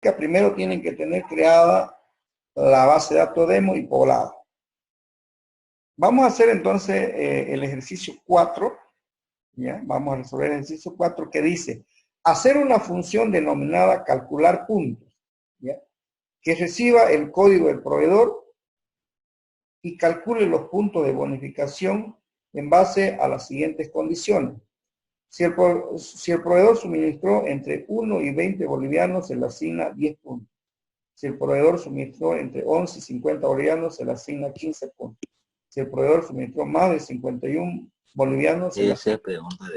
primero tienen que tener creada la base de datos demo y poblada. Vamos a hacer entonces el ejercicio 4, ¿ya? Vamos a resolver el ejercicio 4 que dice, hacer una función denominada calcular puntos, ¿ya? Que reciba el código del proveedor y calcule los puntos de bonificación en base a las siguientes condiciones. Si el proveedor suministró entre 1 y 20 bolivianos, se le asigna 10 puntos. Si el proveedor suministró entre 11 y 50 bolivianos, se le asigna 15 puntos. Si el proveedor suministró más de 51 bolivianos, se le asigna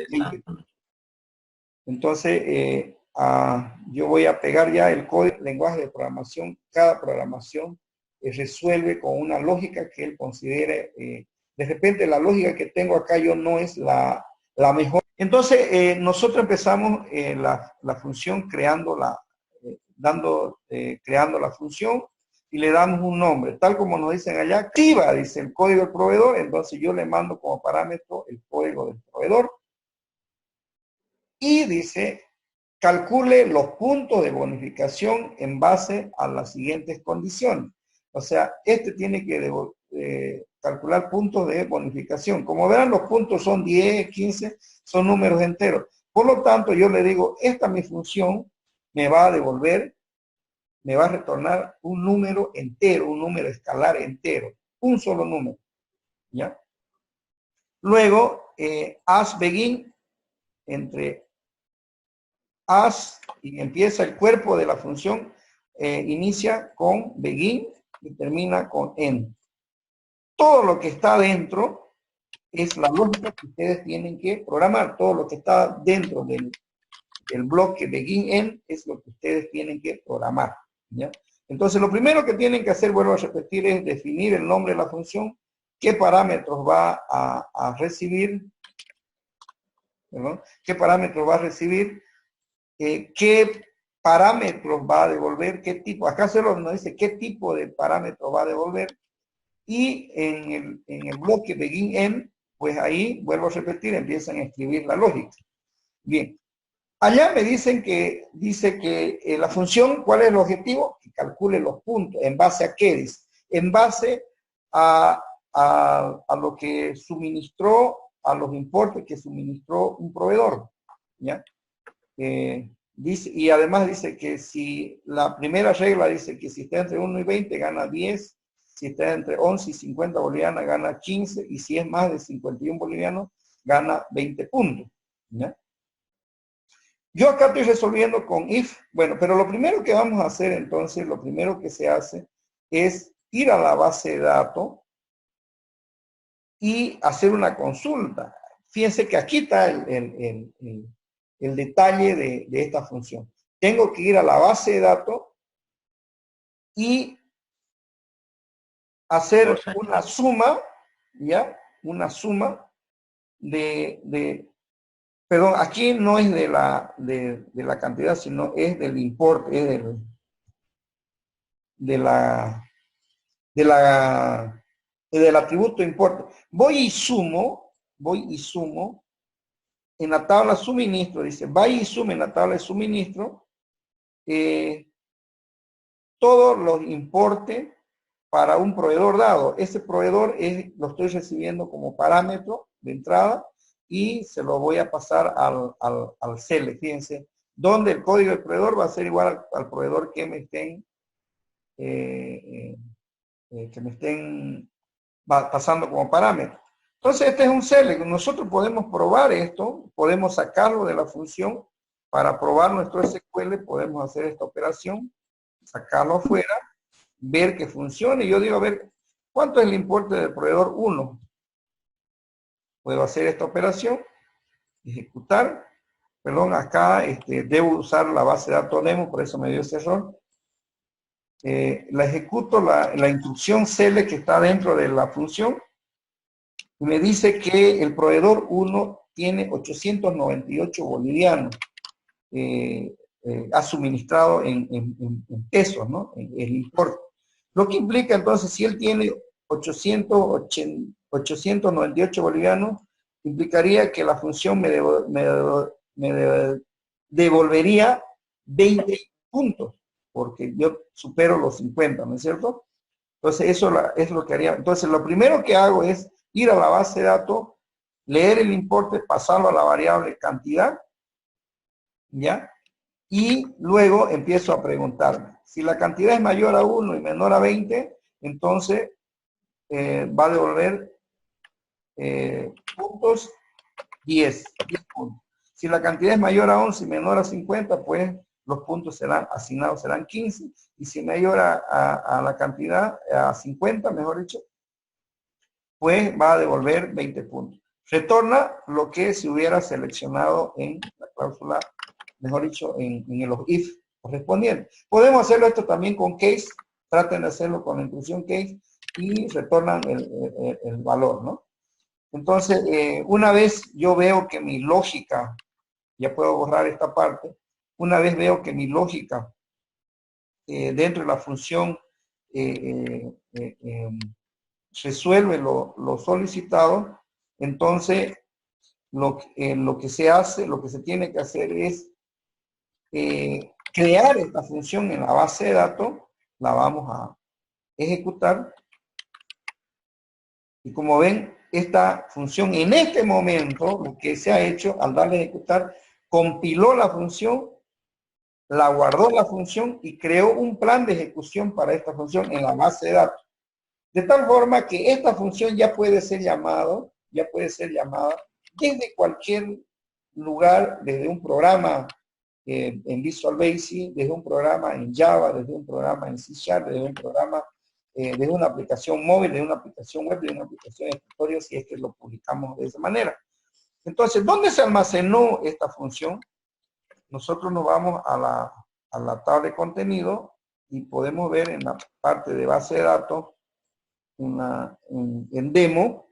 20 puntos. Entonces, yo voy a pegar ya el código, lenguaje de programación. Cada programación resuelve con una lógica que él considere. De repente, la lógica que tengo acá yo no es la mejor. Entonces, nosotros empezamos la función creando creando la función y le damos un nombre, tal como nos dicen allá, activa, dice el código del proveedor, entonces yo le mando como parámetro el código del proveedor y dice, calcule los puntos de bonificación en base a las siguientes condiciones. O sea, este tiene que calcular puntos de bonificación. Como verán, los puntos son 10, 15, son números enteros. Por lo tanto, yo le digo, esta mi función me va a devolver, me va a retornar un número entero, un número escalar entero, un solo número, ¿ya? Luego, as begin, entre as y empieza el cuerpo de la función, inicia con begin y termina con end. Todo lo que está dentro es la lógica que ustedes tienen que programar. Todo lo que está dentro del bloque begin end es lo que ustedes tienen que programar, ¿ya? Entonces, lo primero que tienen que hacer, vuelvo a repetir, es definir el nombre de la función, qué parámetros va a recibir, ¿perdón? Qué parámetros va a recibir, qué parámetros va a devolver, qué tipo, acá solo nos dice qué tipo de parámetros va a devolver, y en el bloque begin end, pues ahí, vuelvo a repetir, empiezan a escribir la lógica. Bien, allá me dicen que, dice que la función, ¿cuál es el objetivo? Que calcule los puntos, ¿en base a qué? Dice, en base a lo que suministró, a los importes que suministró un proveedor, ¿ya? Dice, y además dice que si la primera regla dice que si está entre 1 y 20 gana 10, si está entre 11 y 50 bolivianos gana 15, y si es más de 51 bolivianos gana 20 puntos, ¿ya? Yo acá estoy resolviendo con if, bueno, pero lo primero que vamos a hacer entonces, lo primero que se hace es ir a la base de datos y hacer una consulta. Fíjense que aquí está el detalle de esta función. Tengo que ir a la base de datos y hacer una suma, ¿ya? Una suma perdón, aquí no es de la cantidad, sino es del importe, es del atributo importe. Voy y sumo en la tabla suministro, dice, vaya y sume en la tabla de suministro todos los importes para un proveedor dado. Ese proveedor lo estoy recibiendo como parámetro de entrada y se lo voy a pasar al select, fíjense, donde el código del proveedor va a ser igual al proveedor que me estén pasando como parámetro. Entonces, este es un select. Nosotros podemos probar esto, podemos sacarlo de la función para probar nuestro SQL, podemos hacer esta operación, sacarlo afuera, ver que funcione. Yo digo, a ver, ¿cuánto es el importe del proveedor 1? Puedo hacer esta operación, ejecutar, perdón, acá debo usar la base de datos demo, por eso me dio ese error. La ejecuto, la instrucción select que está dentro de la función, y me dice que el proveedor 1 tiene 898 bolivianos, ha suministrado en pesos, ¿no? El importe. Lo que implica entonces, si él tiene 898 bolivianos, implicaría que la función me devolvería 20 puntos. porque yo supero los 50, ¿no es cierto? Entonces, eso es lo que haría. Entonces, lo primero que hago es ir a la base de datos, leer el importe, pasarlo a la variable cantidad, ¿ya? Y luego empiezo a preguntarme. Si la cantidad es mayor a 1 y menor a 20, entonces va a devolver puntos 10 puntos. Si la cantidad es mayor a 11 y menor a 50, pues los puntos serán asignados, serán 15. Y si mayor a la cantidad, a 50, mejor dicho, pues va a devolver 20 puntos. Retorna lo que se hubiera seleccionado en la cláusula, mejor dicho, en los if correspondientes. Podemos hacerlo esto también con case, traten de hacerlo con la inclusión case y retornan el valor, ¿no? Entonces, una vez yo veo que mi lógica, ya puedo borrar esta parte, una vez veo que mi lógica dentro de la función resuelve lo solicitado, entonces lo que se hace, lo que se tiene que hacer es crear esta función en la base de datos, la vamos a ejecutar, y como ven, esta función en este momento, lo que se ha hecho al darle a ejecutar, compiló la función, la guardó la función y creó un plan de ejecución para esta función en la base de datos. De tal forma que esta función ya puede ser llamada desde cualquier lugar, desde un programa en Visual Basic, desde un programa en Java, desde un programa en C#, desde un programa, desde una aplicación móvil, desde una aplicación web, desde una aplicación de escritorio, si es que lo publicamos de esa manera. Entonces, ¿dónde se almacenó esta función? Nosotros nos vamos a la tabla de contenido y podemos ver en la parte de base de datos, en demo,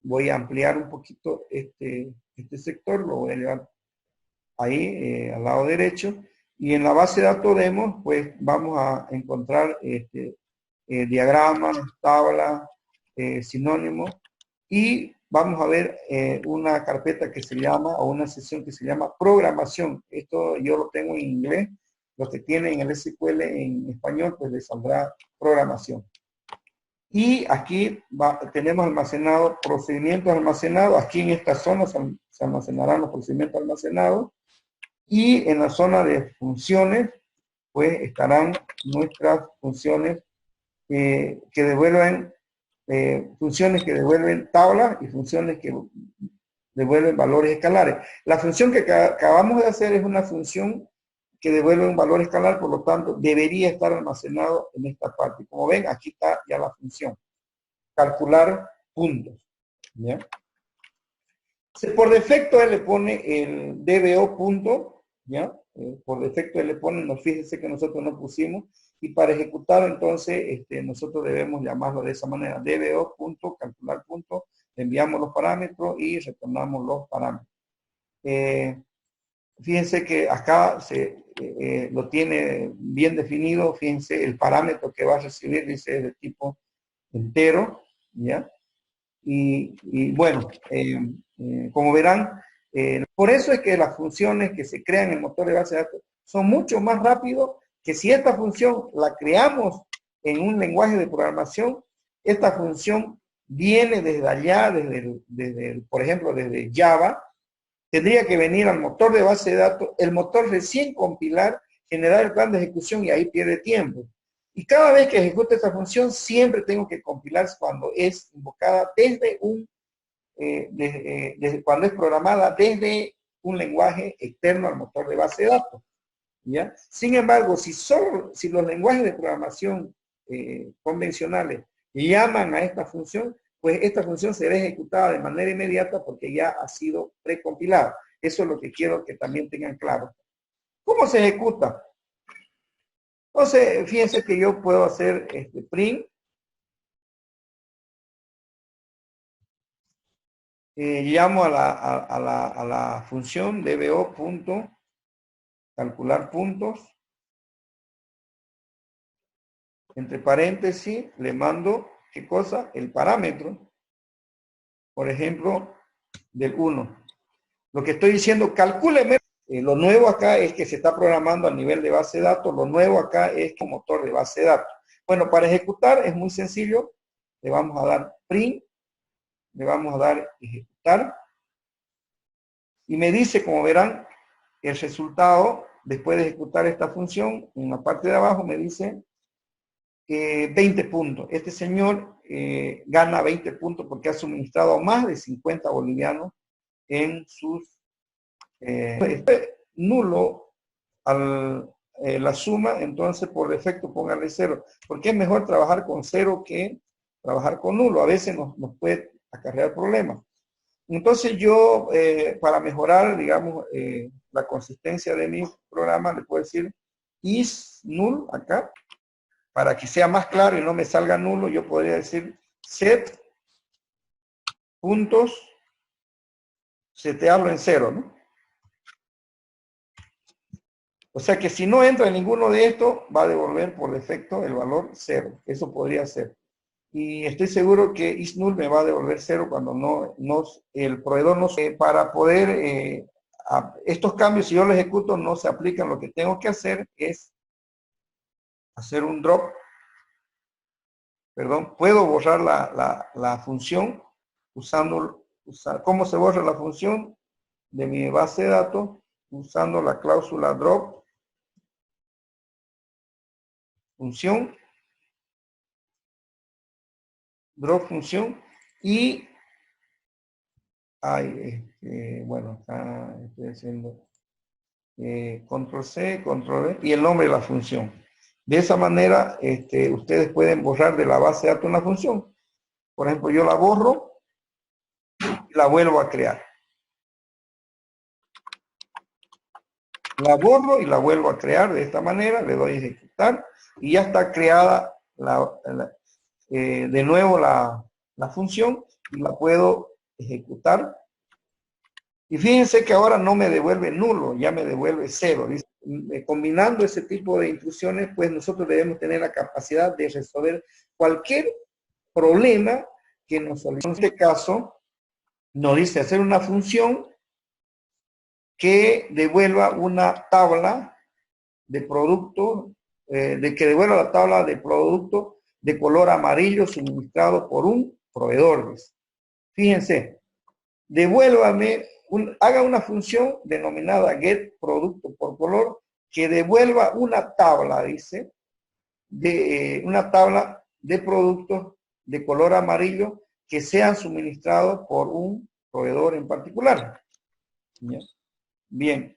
voy a ampliar un poquito este sector, lo voy a llevar ahí al lado derecho, y en la base de datos demo, pues vamos a encontrar diagramas, tablas, sinónimos, y vamos a ver una carpeta que se llama, o una sección que se llama programación. Esto yo lo tengo en inglés, los que tienen el SQL en español, pues les saldrá programación. Y aquí tenemos almacenado procedimientos almacenados. Aquí en esta zona se almacenarán los procedimientos almacenados. Y en la zona de funciones, pues estarán nuestras funciones que devuelven, tablas y funciones que devuelven valores escalares. La función que acabamos de hacer es una función que devuelve un valor escalar, por lo tanto, debería estar almacenado en esta parte. Como ven, aquí está ya la función. Calcular puntos. ¿Ya? Por defecto él le pone el DBO punto, ¿ya? Por defecto él le pone, fíjense que nosotros no pusimos, y para ejecutar entonces nosotros debemos llamarlo de esa manera, DBO punto, calcular punto, enviamos los parámetros y retornamos los parámetros. Fíjense que acá lo tiene bien definido, fíjense el parámetro que va a recibir, dice de tipo entero, ¿ya? Y bueno, como verán, por eso es que las funciones que se crean en el motor de base de datos son mucho más rápidos que si esta función la creamos en un lenguaje de programación, esta función viene desde allá, por ejemplo, desde Java, tendría que venir al motor de base de datos, el motor recién compilar, generar el plan de ejecución y ahí pierde tiempo. Y cada vez que ejecute esta función, siempre tengo que compilar cuando es invocada desde cuando es programada desde un lenguaje externo al motor de base de datos. ¿Ya? Sin embargo, si los lenguajes de programación convencionales llaman a esta función, pues esta función será ejecutada de manera inmediata porque ya ha sido precompilada. Eso es lo que quiero que también tengan claro. ¿Cómo se ejecuta? Entonces, fíjense que yo puedo hacer print. Llamo a la función dbo punto calcular puntos. Entre paréntesis, le mando, ¿qué cosa? El parámetro, por ejemplo, del 1. Lo que estoy diciendo, calcúleme lo nuevo acá es que se está programando a nivel de base de datos, lo nuevo acá es como motor de base de datos. Bueno, para ejecutar es muy sencillo, le vamos a dar print, le vamos a dar ejecutar, y me dice, como verán, el resultado, después de ejecutar esta función, en la parte de abajo me dice 20 puntos. Este señor gana 20 puntos porque ha suministrado más de 50 bolivianos en sus... nulo la suma, entonces por defecto póngale 0, porque es mejor trabajar con 0 que trabajar con nulo. A veces nos puede acarrear problemas. Entonces yo, para mejorar, digamos, la consistencia de mi programa, le puedo decir is null acá, para que sea más claro y no me salga nulo, yo podría decir set puntos, setearlo en 0, ¿no? O sea que si no entra en ninguno de estos, va a devolver por defecto el valor 0. Eso podría ser. Y estoy seguro que isNull me va a devolver 0 cuando el proveedor no se... Para poder... estos cambios, si yo los ejecuto, no se aplican. Lo que tengo que hacer es hacer un drop. Perdón, puedo borrar la función usando... ¿Cómo se borra la función de mi base de datos? Usando la cláusula drop. Función. Drop función. Y... bueno, acá estoy haciendo... control C, control V y el nombre de la función. De esa manera, ustedes pueden borrar de la base de datos una función. Por ejemplo, yo la borro y la vuelvo a crear. La borro y la vuelvo a crear de esta manera, le doy a ejecutar y ya está creada de nuevo la función y la puedo ejecutar. Y fíjense que ahora no me devuelve nulo, ya me devuelve 0. Combinando ese tipo de instrucciones, pues nosotros debemos tener la capacidad de resolver cualquier problema que nos solicite. En este caso, nos dice hacer una función que devuelva una tabla de producto, que devuelva la tabla de producto de color amarillo suministrado por un proveedor. Fíjense, devuélvame, haga una función denominada get producto por color que devuelva una tabla, dice, una tabla de productos de color amarillo que sean suministrados por un proveedor en particular. Bien.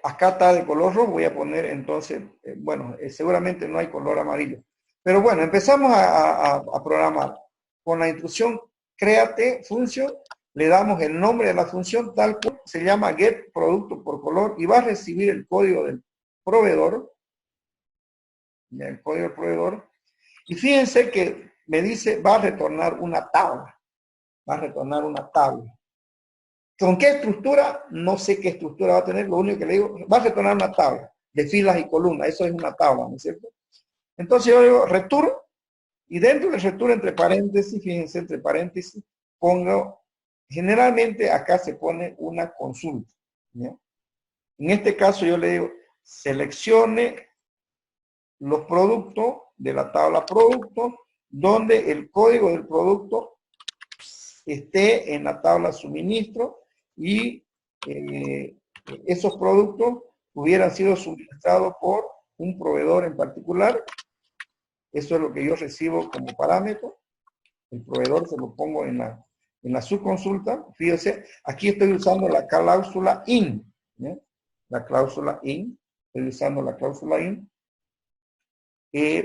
Acá está de color rojo, voy a poner entonces, bueno, seguramente no hay color amarillo. Pero bueno, empezamos a programar. Con la instrucción créate función, le damos el nombre de la función tal cual, se llama get producto por color y va a recibir el código del proveedor, el código del proveedor, y fíjense que me dice va a retornar una tabla, va a retornar una tabla. ¿Con qué estructura? No sé qué estructura va a tener, lo único que le digo, va a retornar una tabla de filas y columnas, eso es una tabla, ¿no es cierto? Entonces yo digo return, y dentro del return entre paréntesis, fíjense, entre paréntesis, pongo, generalmente acá se pone una consulta, ¿ya? En este caso yo le digo, seleccione los productos de la tabla producto, donde el código del producto esté en la tabla suministro, y esos productos hubieran sido suministrados por un proveedor en particular. Eso es lo que yo recibo como parámetro. El proveedor se lo pongo en la subconsulta. Fíjense, aquí estoy usando la cláusula IN, ¿ya? La cláusula IN, estoy usando la cláusula IN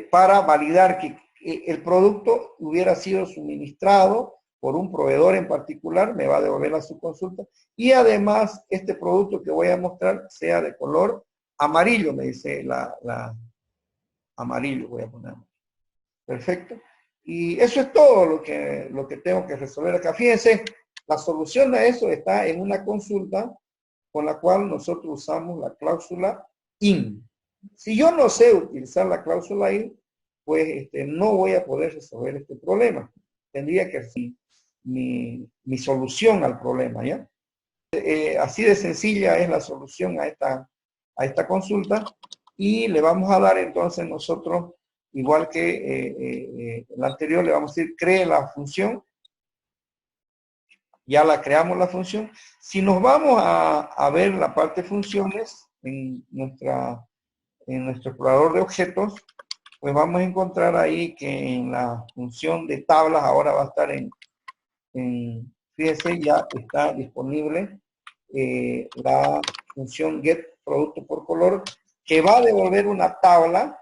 para validar que el producto hubiera sido suministrado por un proveedor en particular, me va a devolver la subconsulta, y además este producto que voy a mostrar sea de color amarillo, me dice amarillo, voy a poner. Perfecto. Y eso es todo lo que tengo que resolver acá. Fíjense, la solución a eso está en una consulta con la cual nosotros usamos la cláusula IN. Si yo no sé utilizar la cláusula IN, pues no voy a poder resolver este problema. Tendría que ser mi solución al problema, ¿ya? Así de sencilla es la solución a esta consulta y le vamos a dar entonces nosotros, igual que el anterior, le vamos a decir cree la función. Ya la creamos la función. Si nos vamos a ver la parte de funciones en nuestro explorador de objetos, pues vamos a encontrar ahí que en la función de tablas ahora va a estar fíjense, ya está disponible la función get producto por color, que va a devolver una tabla,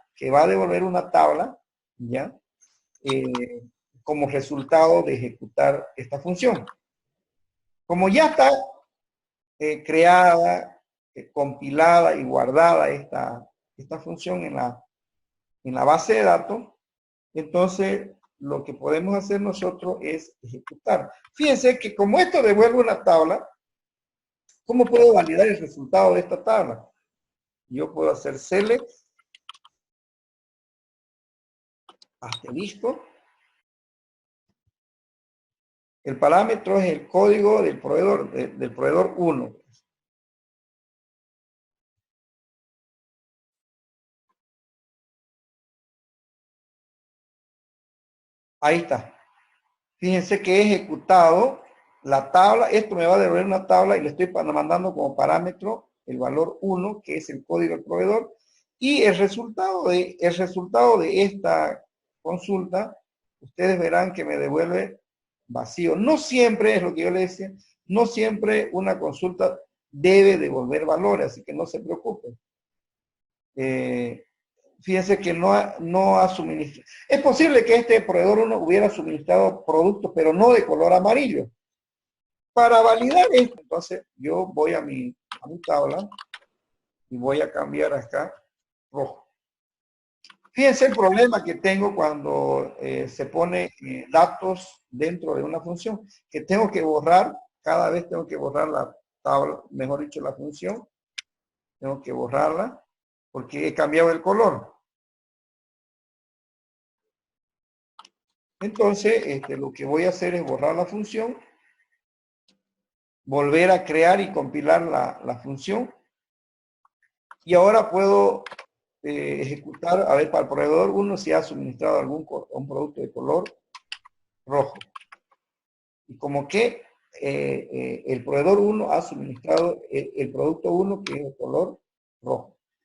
¿ya? Como resultado de ejecutar esta función. Como ya está creada, compilada y guardada esta función en la base de datos, entonces lo que podemos hacer nosotros es ejecutar. Fíjense que como esto devuelve una tabla, ¿cómo puedo validar el resultado de esta tabla? Yo puedo hacer select, asterisco. El parámetro es el código del proveedor 1. Ahí está. Fíjense que he ejecutado la tabla. Esto me va a devolver una tabla y le estoy mandando como parámetro el valor 1, que es el código del proveedor. Y el resultado de esta consulta, ustedes verán que me devuelve vacío. No siempre, es lo que yo le decía, no siempre una consulta debe devolver valores, así que no se preocupen. Fíjense que no ha suministrado. Es posible que este proveedor 1 hubiera suministrado productos, pero no de color amarillo. Para validar esto, entonces yo voy a mi tabla y voy a cambiar acá rojo. Fíjense el problema que tengo cuando se pone datos dentro de una función, que tengo que borrar, cada vez tengo que borrar la tabla, mejor dicho, la función, tengo que borrarla porque he cambiado el color. Entonces, lo que voy a hacer es borrar la función, volver a crear y compilar la función. Y ahora puedo ejecutar, a ver, para el proveedor 1 si ha suministrado un producto de color rojo. Y como que el proveedor 1 ha suministrado el producto 1 que es de color rojo.